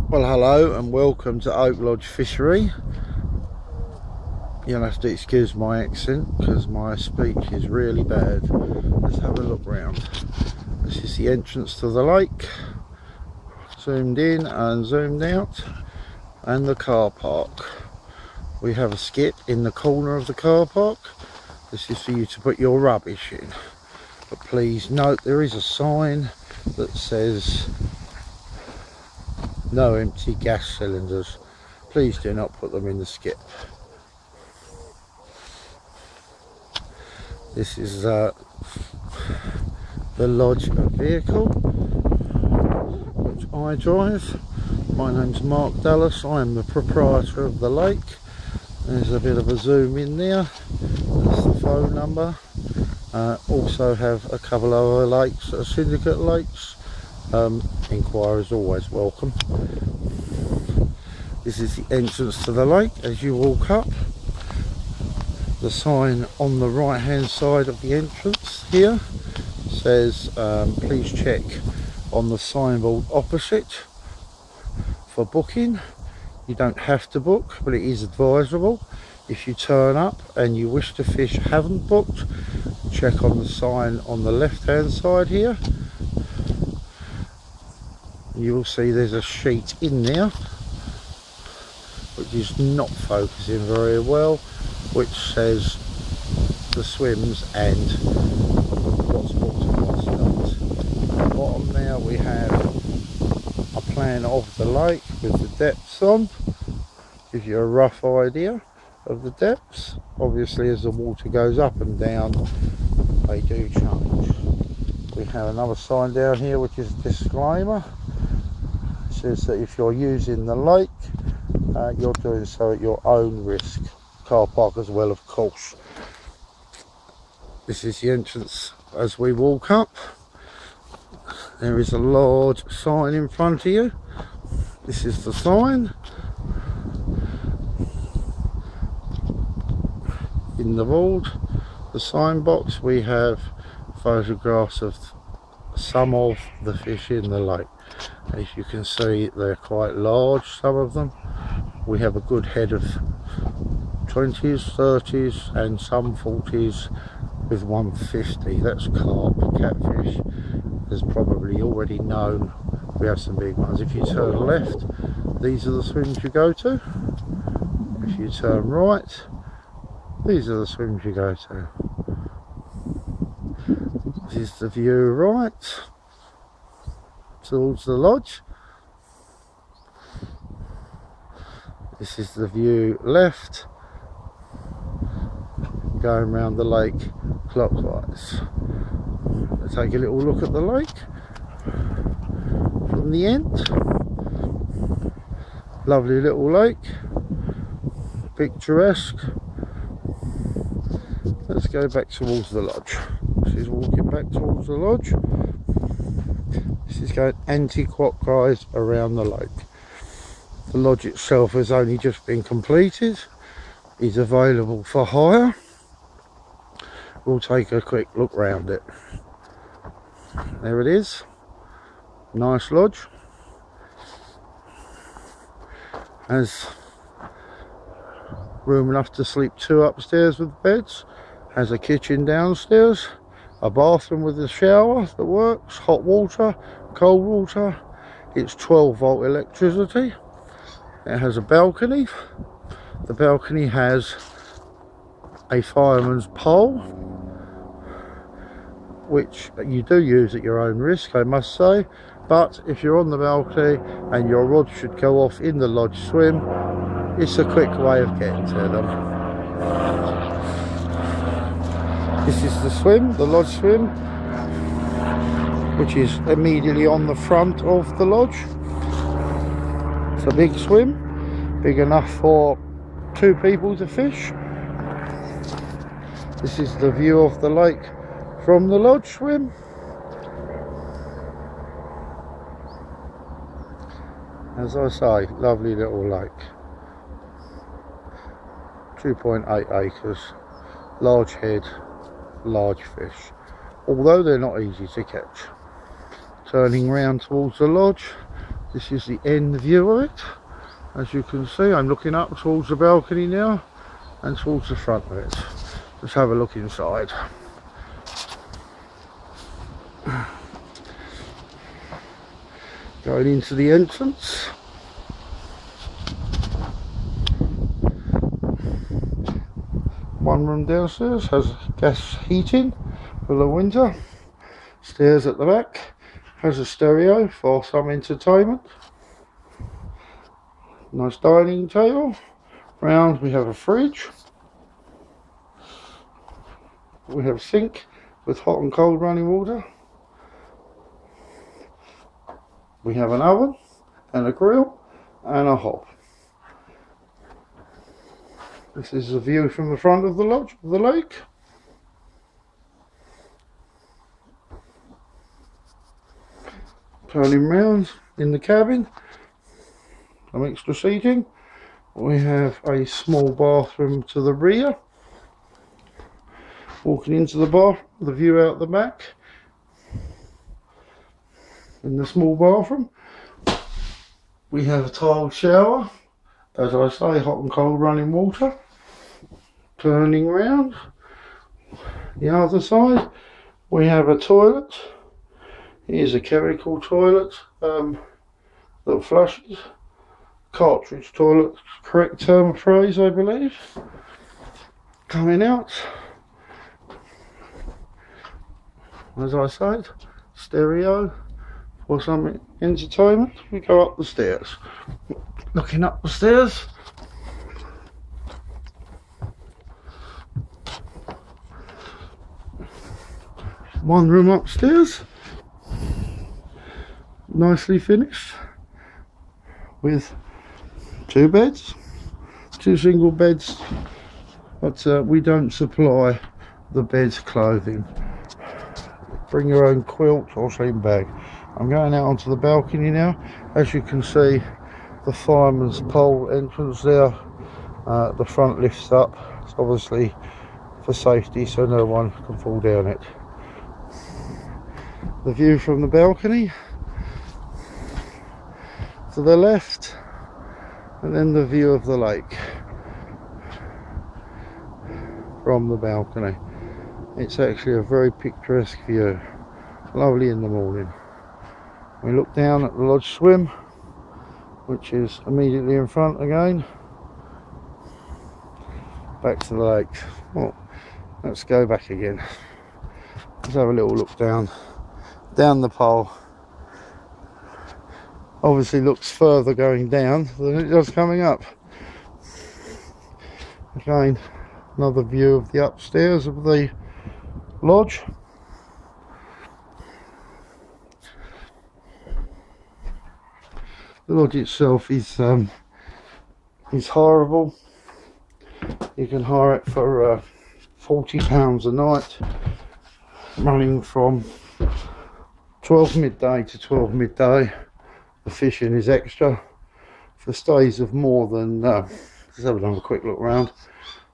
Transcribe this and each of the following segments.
Well, hello and welcome to Lodge Fishery. You'll have to excuse my accent because my speech is really bad. Let's have a look round. This is the entrance to the lake, zoomed in and zoomed out, and the car park. We have a skip in the corner of the car park. This is for you to put your rubbish in, but please note there is a sign that says no empty gas cylinders. Please do not put them in the skip. This is the Lodge vehicle which I drive. My name's Mark Dallas. I am the proprietor of the lake. There's a bit of a zoom in there. That's the phone number. Also have a couple of other lakes, syndicate lakes. Inquiries always welcome. This is the entrance to the lake as you walk up. The sign on the right hand side of the entrance here says please check on the signboard opposite for booking. You don't have to book, but it is advisable. If you turn up and you wish to fish, haven't booked, check on the sign on the left hand side here. You will see there's a sheet in there which is not focusing very well, which says the swims and what's booked and what's not. At the bottom there we have a plan of the lake with the depths on. Gives you a rough idea of the depths. Obviously as the water goes up and down they do change. We have another sign down here which is a disclaimer. It says that if you're using the lake you're doing so at your own risk. Car park as well, of course. This is the entrance as we walk up. There is a large sign in front of you. This is the sign. In the board, the sign box, we have photographs of some of the fish in the lake. As you can see, they're quite large, some of them. We have a good head of 20s, 30s and some 40s with 150. That's carp, catfish. As probably already known, we have some big ones. If you turn left, these are the swims you go to. If you turn right, these are the swims you go to. This is the view right towards the lodge. This is the view left, going around the lake clockwise. Let's take a little look at the lake from the end. Lovely little lake, picturesque. Let's go back towards the lodge. This is walking back towards the lodge. This is going anti-clockwise around the lake. The lodge itself has only just been completed. Is available for hire. We'll take a quick look round it. There it is. Nice lodge. Has room enough to sleep 2 upstairs with beds. Has a kitchen downstairs. A bathroom with a shower that works. Hot water, cold water. It's 12-volt electricity. It has a balcony. The balcony has a fireman's pole, which you do use at your own risk, I must say. But if you're on the balcony and your rod should go off in the lodge swim, it's a quick way of getting to them. This is the swim, the lodge swim, which is immediately on the front of the lodge. It's a big swim, big enough for 2 people to fish. This is the view of the lake from the lodge swim. As I say, lovely little lake. 2.8 acres, large head, large fish, although they're not easy to catch. Turning round towards the lodge, This is the end view of it. As you can see, I'm looking up towards the balcony now and towards the front of it. Let's have a look inside. Going into the entrance. One room downstairs has gas heating for the winter. Stairs at the back has a stereo for some entertainment. Nice dining table. Round we have a fridge. We have a sink with hot and cold running water. We have an oven and a grill and a hob. This is a view from the front of the lodge of the lake. Turning round in the cabin, some extra seating. We have a small bathroom to the rear. Walking into the bath, the view out the back. In the small bathroom, we have a tiled shower. As I say, hot and cold running water. Turning round, the other side, we have a toilet. Here's a chemical toilet that flushes. Cartridge toilet, correct term of phrase, I believe. Coming out, as I said, stereo for some entertainment. We go up the stairs. Looking up the stairs, one room upstairs, nicely finished, with two beds, two single beds, but we don't supply the bed's clothing. Bring your own quilt or sleeping bag. I'm going out onto the balcony now. As you can see, the fireman's pole entrance there, the front lifts up. It's obviously for safety so no one can fall down it. The view from the balcony to the left, and then the view of the lake from the balcony. It's actually a very picturesque view. Lovely in the morning. We look down at the lodge swim, which is immediately in front again. Back to the lake. Well, let's go back again. Let's have a little look down the pole. Obviously looks further going down than it does coming up. Again, another view of the upstairs of the lodge. The lodge itself is hireable. You can hire it for £40 a night, running from 12 midday to 12 midday. The fishing is extra. For stays of more than, let's have another quick look around.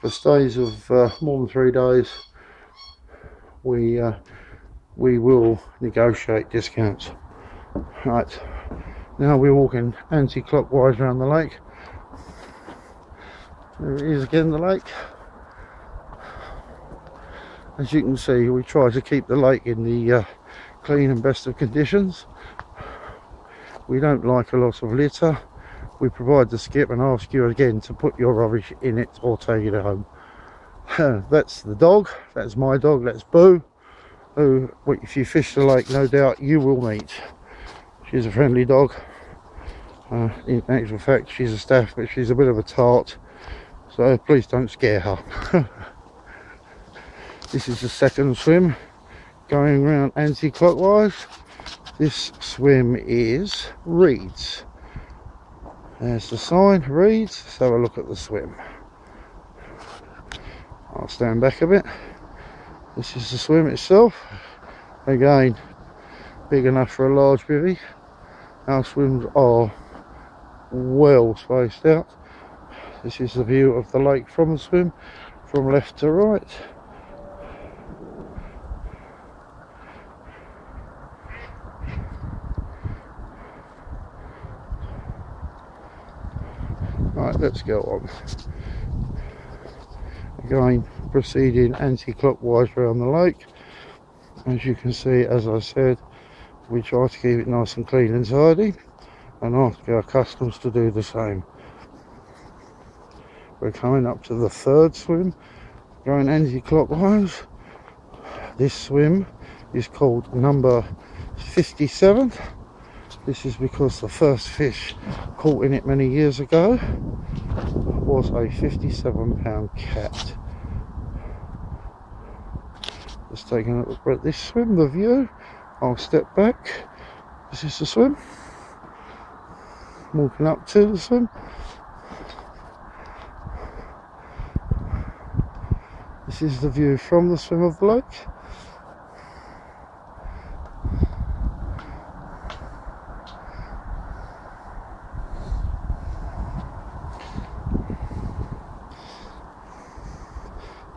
For stays of more than 3 days, we will negotiate discounts. Right, now we're walking anti-clockwise around the lake. There it is again, the lake. As you can see, we try to keep the lake in the clean and best of conditions. We don't like a lot of litter. We provide the skip and ask you again to put your rubbish in it or take it home. That's the dog. That's my dog. That's Boo, who, if you fish the lake, no doubt you will meet. She's a friendly dog. In actual fact, she's a staff, but she's a bit of a tart, so please don't scare her. This is the second swim, going around anti-clockwise. This swim is reeds. There's the sign, reeds. Let's have a look at the swim. I'll stand back a bit. This is the swim itself. Again, big enough for a large bivvy. Our swims are well spaced out. This is the view of the lake from the swim, from left to right. Right, let's go on. Again, proceeding anti-clockwise around the lake. As you can see, as I said, we try to keep it nice and clean and tidy, and ask our customers to do the same. We're coming up to the third swim, going anti-clockwise. This swim is called number 57. This is because the first fish caught in it many years ago was a 57-pound cat. Just taking a look at this swim, the view. I'll step back. This is the swim. Walking up to the swim. This is the view from the swim of the lake.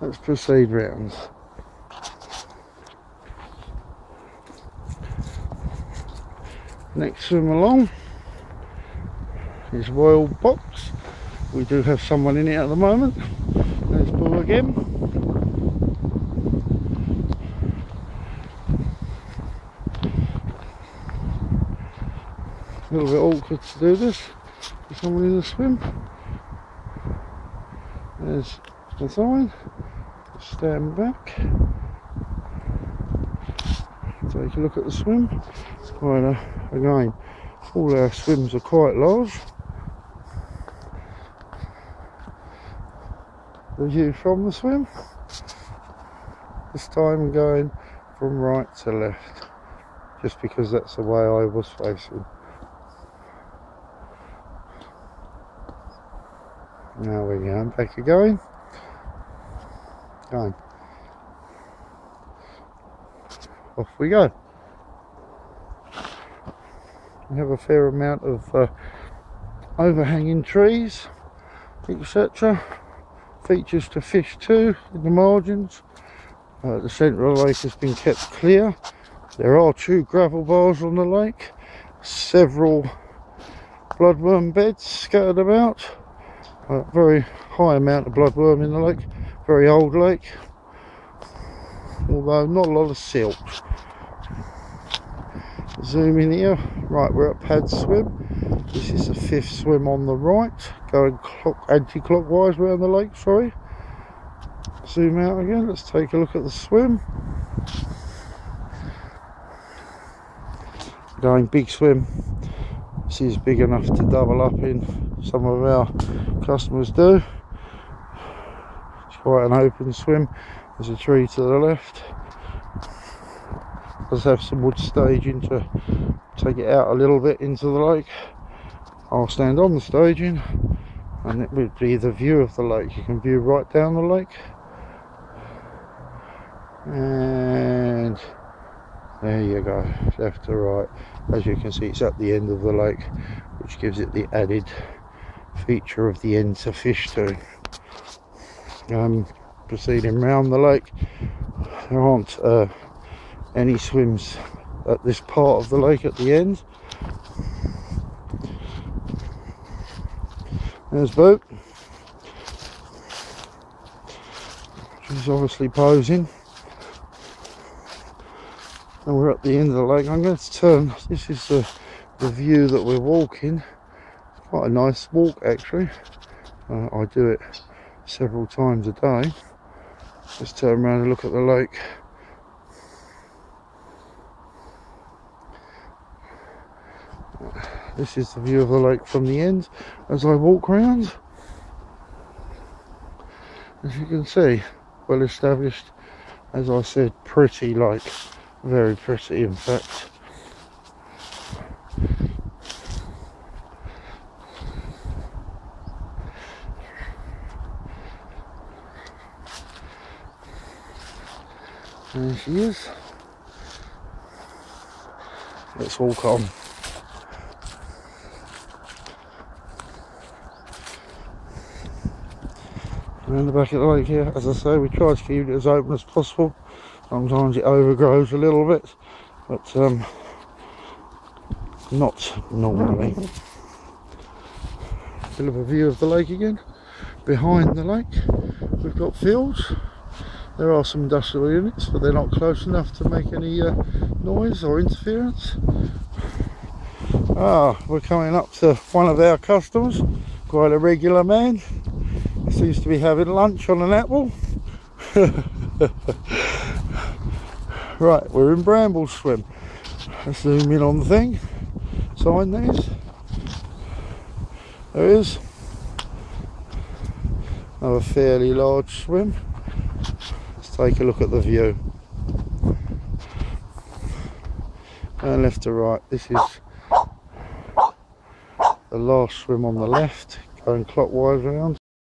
Let's proceed round. Next swim along is Royal Box. We do have someone in it at the moment. There's Bull again. A little bit awkward to do this with someone in the swim. There's the sign. Stand back. Take a look at the swim. Quite again, all our swims are quite large. The view from the swim. This time going from right to left, just because that's the way I was facing. Now we're going back again. Going. Off we go. We have a fair amount of overhanging trees, etc. Features to fish too in the margins. The centre of the lake has been kept clear. There are 2 gravel bars on the lake, several bloodworm beds scattered about. Very high amount of bloodworm in the lake, very old lake, although not a lot of silt. Zoom in here. Right, we're at pad swim. This is the 5th swim on the right, going anti-clockwise around the lake, sorry. Zoom out again, let's take a look at the swim. Going big swim. This is big enough to double up in. Some of our customers do. It's quite an open swim. There's a tree to the left. Does have some wood staging to take it out a little bit into the lake. I'll stand on the staging and it would be the view of the lake. You can view right down the lake, and there you go, left to right. As you can see, it's at the end of the lake, which gives it the added feature of the end to fish to. Proceeding round the lake, there aren't any swims at this part of the lake at the end. There's boat. She's obviously posing. And we're at the end of the lake. I'm going to turn. This is the view that we're walking. It's quite a nice walk actually. I do it several times a day. Just turn around and look at the lake. This is the view of the lake from the end as I walk round. As you can see, well established, as I said, pretty lake, very pretty in fact. There she is. Let's walk on. Around the back of the lake here, as I say, we try to keep it as open as possible. Sometimes it overgrows a little bit, but not normally. bit of a view of the lake again. Behind the lake we've got fields. There are some industrial units, but they're not close enough to make any noise or interference. We're coming up to one of our customers, quite a regular man. He seems to be having lunch on an apple. Right, we're in Bramble Swim. Let's zoom in on the thing. Sign these. There is another fairly large swim. Let's take a look at the view. And left to right, this is the last swim on the left, going clockwise round.